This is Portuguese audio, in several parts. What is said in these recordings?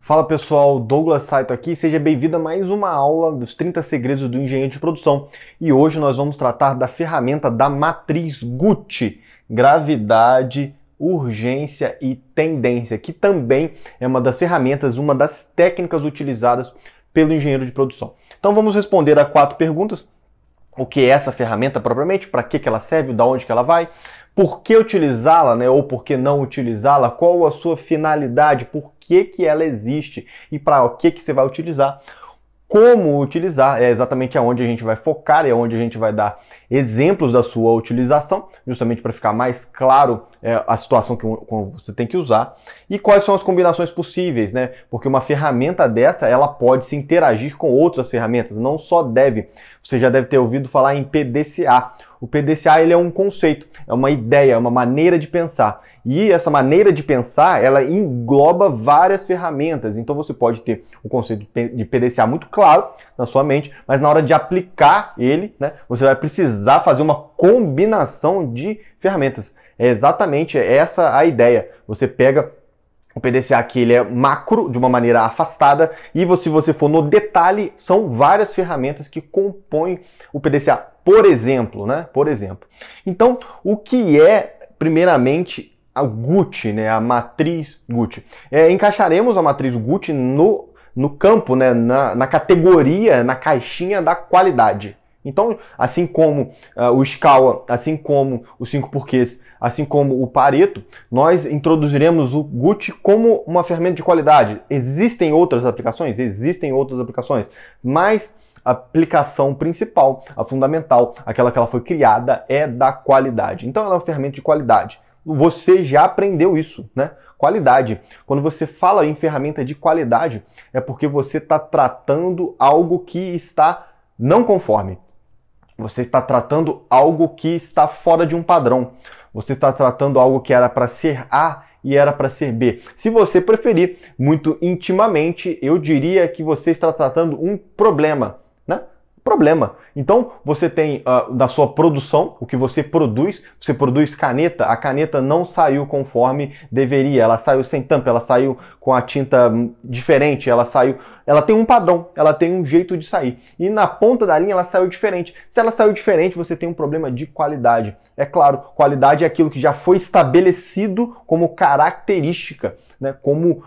Fala pessoal, Douglas Saito aqui, seja bem-vindo a mais uma aula dos 30 segredos do engenheiro de produção. E hoje nós vamos tratar da ferramenta da matriz Gucci, gravidade, urgência e tendência, que também é uma das ferramentas, uma das técnicas utilizadas pelo engenheiro de produção. Então vamos responder a 4 perguntas. O que é essa ferramenta propriamente, para que ela serve, da onde que ela vai, por que utilizá-la, né, ou por que não utilizá-la, qual a sua finalidade, por que ela existe e para o que você vai utilizar, como utilizar, é exatamente aonde a gente vai focar e aonde a gente vai dar exemplos da sua utilização, justamente para ficar mais claro a situação que você tem que usar e quais são as combinações possíveis, né? Porque uma ferramenta dessa, ela pode se interagir com outras ferramentas, não só deve. Você já deve ter ouvido falar em PDCA. O PDCA ele é um conceito, é uma ideia, é uma maneira de pensar. E essa maneira de pensar, ela engloba várias ferramentas. Então você pode ter o conceito de PDCA muito claro na sua mente, mas na hora de aplicar ele, né, você vai precisar fazer uma combinação de ferramentas. É exatamente essa a ideia. Você pega o PDCA que ele é macro, de uma maneira afastada, e se você for no detalhe, são várias ferramentas que compõem o PDCA. Por exemplo, né? Por exemplo. Então, o que é, primeiramente, a Gucci, né? A matriz Gucci? Encaixaremos a matriz Gucci no campo, né? Na categoria, na caixinha da qualidade. Então, assim como o Shikawa, assim como os 5 porquês, assim como o Pareto, nós introduziremos o Gucci como uma ferramenta de qualidade. Existem outras aplicações? Existem outras aplicações, mas a aplicação principal, a fundamental, aquela que ela foi criada, é da qualidade. Então ela é uma ferramenta de qualidade. Você já aprendeu isso, né? Qualidade. Quando você fala em ferramenta de qualidade, é porque você está tratando algo que está não conforme. Você está tratando algo que está fora de um padrão. Você está tratando algo que era para ser A e era para ser B. Se você preferir, muito intimamente, eu diria que você está tratando um problema, né? Problema. Então, você tem da sua produção, o que você produz caneta, a caneta não saiu conforme deveria, ela saiu sem tampa, ela saiu com a tinta diferente, ela tem um padrão, ela tem um jeito de sair. E na ponta da linha ela saiu diferente. Se ela saiu diferente, você tem um problema de qualidade. É claro, qualidade é aquilo que já foi estabelecido como característica, né? Como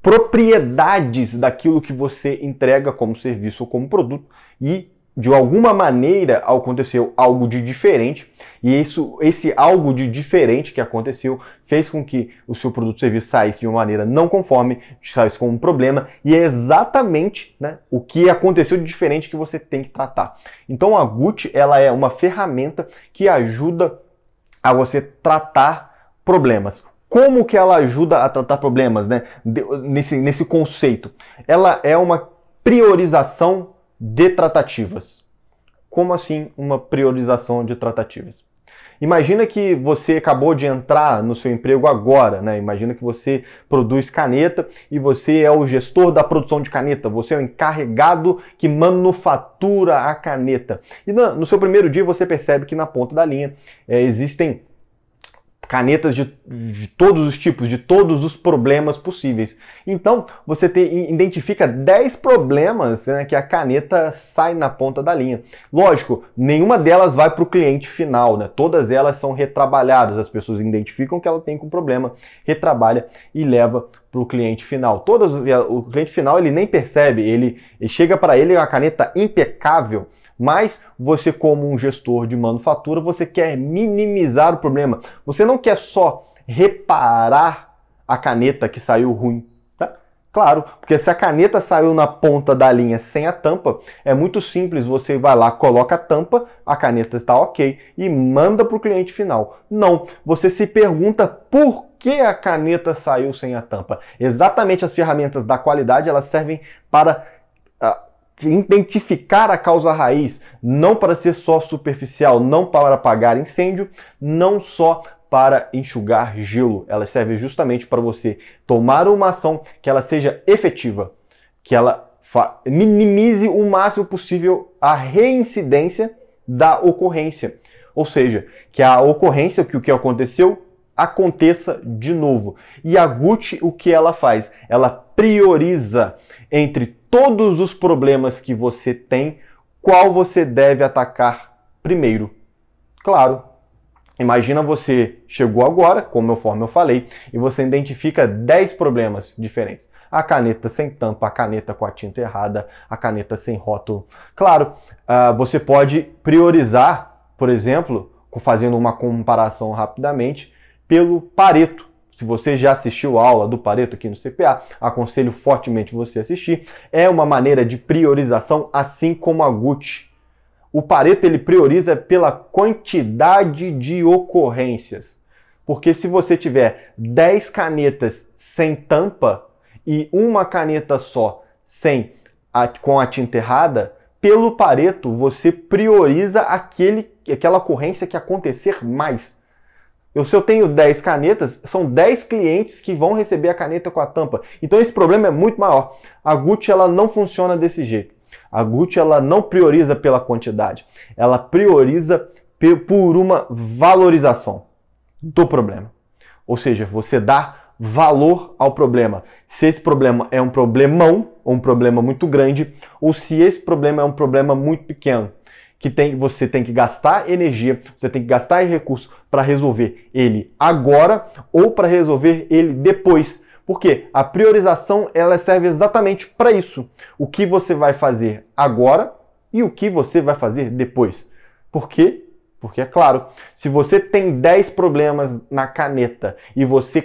propriedades daquilo que você entrega como serviço ou como produto, e de alguma maneira aconteceu algo de diferente, e esse algo de diferente que aconteceu fez com que o seu produto ou serviço saísse de uma maneira não conforme, saísse com um problema, e é exatamente, né, o que aconteceu de diferente que você tem que tratar. Então a Gucci, ela é uma ferramenta que ajuda a você tratar problemas. Como que ela ajuda a tratar problemas, né? Nesse conceito? Ela é uma priorização de tratativas. Como assim uma priorização de tratativas? Imagina que você acabou de entrar no seu emprego agora, né? Imagina que você produz caneta e você é o gestor da produção de caneta, você é o encarregado que manufatura a caneta. E no seu primeiro dia você percebe que na ponta da linha existem canetas de todos os tipos, de todos os problemas possíveis. Então, você identifica 10 problemas, né, que a caneta sai na ponta da linha. Lógico, nenhuma delas vai para o cliente final, né? Todas elas são retrabalhadas. As pessoas identificam que ela tem com problema, retrabalha e leva para o cliente final. O cliente final ele nem percebe, ele chega para ele uma caneta impecável, mas você, como um gestor de manufatura, você quer minimizar o problema. Você não quer só reparar a caneta que saiu ruim, tá? Claro, porque se a caneta saiu na ponta da linha sem a tampa, é muito simples, você vai lá, coloca a tampa, a caneta está ok e manda para o cliente final. Não, você se pergunta por que a caneta saiu sem a tampa. Exatamente, as ferramentas da qualidade, elas servem para identificar a causa raiz, não para ser só superficial, não para apagar incêndio, não só para enxugar gelo. Ela serve justamente para você tomar uma ação que ela seja efetiva, que ela minimize o máximo possível a reincidência da ocorrência. Ou seja, que a ocorrência, que o que aconteceu, aconteça de novo. E a Gucci, o que ela faz? Ela prioriza entre todos os problemas que você tem, qual você deve atacar primeiro. Claro, imagina você chegou agora, conforme eu falei, e você identifica 10 problemas diferentes. A caneta sem tampa, a caneta com a tinta errada, a caneta sem rótulo. Claro, você pode priorizar, por exemplo, fazendo uma comparação rapidamente, pelo Pareto. Se você já assistiu a aula do Pareto aqui no CPA, aconselho fortemente você assistir. É uma maneira de priorização, assim como a Gucci. O Pareto ele prioriza pela quantidade de ocorrências. Porque se você tiver 10 canetas sem tampa e uma caneta só com a tinta errada, pelo Pareto você prioriza aquela ocorrência que acontecer mais. Se eu tenho 10 canetas, são 10 clientes que vão receber a caneta com a tampa. Então esse problema é muito maior. A Gucci ela não funciona desse jeito. A Gucci ela não prioriza pela quantidade. Ela prioriza por uma valorização do problema. Ou seja, você dá valor ao problema. Se esse problema é um problemão, ou um problema muito grande, ou se esse problema é um problema muito pequeno, você tem que gastar energia, você tem que gastar recurso para resolver ele agora ou para resolver ele depois. Porque a priorização ela serve exatamente para isso. O que você vai fazer agora e o que você vai fazer depois. Por quê? Porque, é claro, se você tem 10 problemas na caneta e você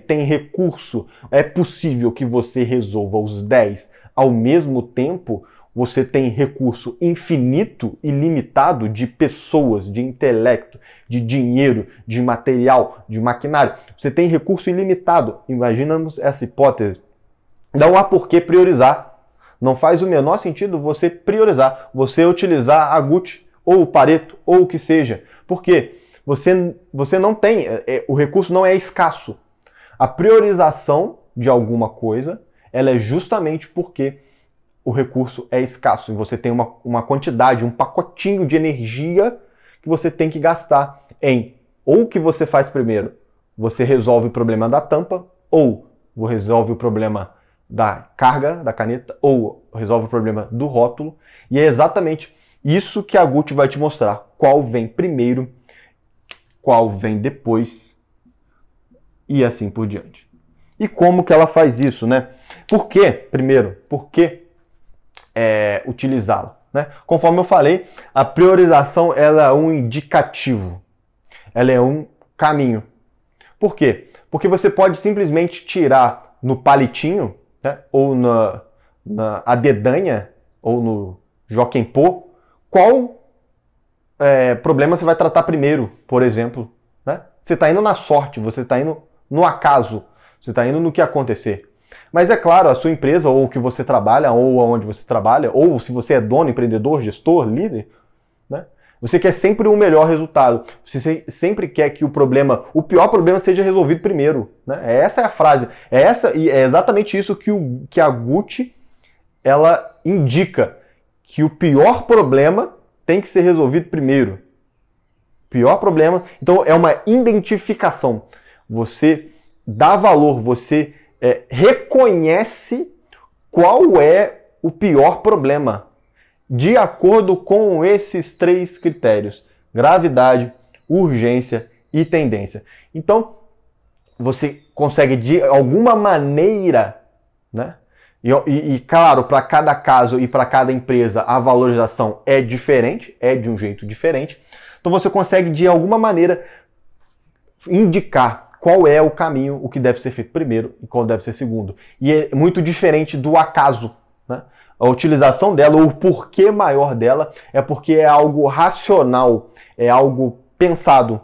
tem recurso, é possível que você resolva os 10 ao mesmo tempo, você tem recurso infinito e limitado de pessoas, de intelecto, de dinheiro, de material, de maquinário. Você tem recurso ilimitado. Imaginamos essa hipótese. Não há por que priorizar. Não faz o menor sentido você priorizar, você utilizar a Gucci, ou o Pareto, ou o que seja. Por quê? Você não tem, o recurso não é escasso. A priorização de alguma coisa, ela é justamente porque o recurso é escasso e você tem uma quantidade, um pacotinho de energia que você tem que gastar ou o que você faz primeiro, você resolve o problema da tampa, ou resolve o problema da carga da caneta, ou resolve o problema do rótulo, e é exatamente isso que a Gucci vai te mostrar, qual vem primeiro, qual vem depois, e assim por diante. E como que ela faz isso, né? Por quê? Primeiro, por que utilizá-la, né? Conforme eu falei, a priorização ela é um indicativo, ela é um caminho. Por quê? Porque você pode simplesmente tirar no palitinho, né? Ou na dedanha, ou no joquem-pô, qual problema você vai tratar primeiro, por exemplo, né? Você está indo na sorte, você está indo no acaso, você está indo no que acontecer. Mas é claro, a sua empresa, ou o que você trabalha, ou aonde você trabalha, ou se você é dono, empreendedor, gestor, líder, né? Você quer sempre o melhor resultado. Você sempre quer que o pior problema seja resolvido primeiro, né? Essa é a frase. E é exatamente isso que a Gucci ela indica, que o pior problema tem que ser resolvido primeiro. Pior problema. Então é uma identificação. Você dá valor, você reconhece qual é o pior problema, de acordo com esses 3 critérios: gravidade, urgência e tendência. Então, você consegue, de alguma maneira, né? E claro, para cada caso e para cada empresa, a valorização é diferente, é de um jeito diferente. Então, você consegue, de alguma maneira, indicar qual é o caminho, o que deve ser feito primeiro e qual deve ser segundo. E é muito diferente do acaso, né? A utilização dela, ou o porquê maior dela, é porque é algo racional, é algo pensado.